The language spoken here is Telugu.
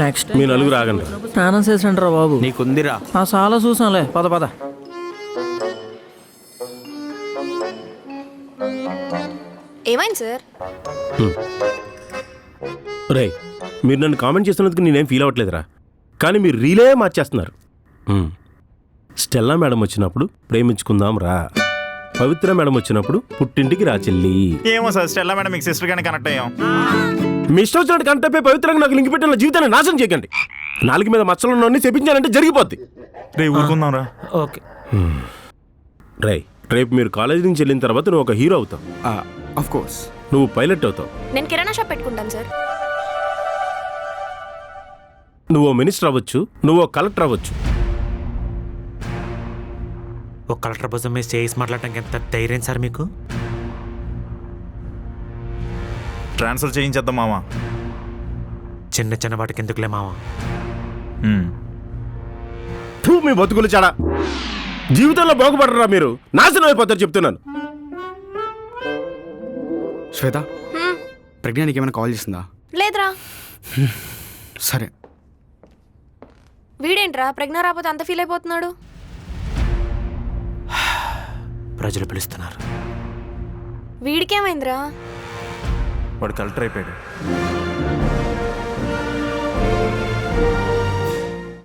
నెక్స్ట్ మీ నలుగురు ఆగండి. స్నానం చేసండి బాబు. నీకుందిరా. చాలా చూసాంలే, పద పద. ఏమైంది సార్? రేయ్, మీరు నన్ను కామెంట్ చేస్తున్నందుకు నేనేం ఫీల్ అవ్వట్లేదురా, కానీ మీరు రీలే మార్చేస్తున్నారు. స్టెల్లా మేడం వచ్చినప్పుడు ప్రేమించుకుందాం రా, పవిత్ర మేడం వచ్చినప్పుడు పుట్టింటికి రా చెల్లి. ఏమో సార్, స్టెల్లా మేడం మీకు సిస్టర్ గానే కనెక్ట్ అయ్యాం. మీ ఇష్టం వచ్చినట్టు కంటే పవిత్రంగా నాకు లింక్ పెట్టిన జీవితాన్ని నాశనం చేయకండి. నాలుగు మీద మచ్చలున్నవన్నీ చెప్పించాలంటే జరిగిపోద్ది. రే ఊరుకుందాం రా. ఓకే. రేయ్, రేపు మీరు కాలేజీ నుంచి వెళ్ళిన తర్వాత నువ్వు ఒక హీరో అవుతావు. Of course. నువ్వు పైలట్ అవుతావు. నేను కిరాణా షాప్ పెట్టుకుంటాను సార్. నువ్వు మినిస్టర్ అవ్వచ్చు, నువ్వు కలెక్టర్ అవ్వచ్చు. ఒక కలెక్టర్ కోసం మీరు చేసి మాట్లాడటానికి ఎంత ధైర్యం సార్ మీకు? ట్రాన్స్ఫర్ చేయించేద్దాం మామ. చిన్న చిన్న వాటికి ఎందుకులే మావా. మీ బతుకులు చాడా, జీవితంలో బాగుపడరా, మీరు నాశనం అయిపోతారు చెప్తున్నాను. శ్వేత, ప్రజ్ఞ నీకు ఏమైనా కాల్ చేసిందా? లేదురా. సరే. వీడేంట్రా ప్రజ్ఞ రాకపోతే అంత ఫీల్ అయిపోతున్నాడు? ప్రజలు పిలుస్తున్నారు. వీడికేమైందిరా? వాడు కలెక్టర్ అయిపోయాడు.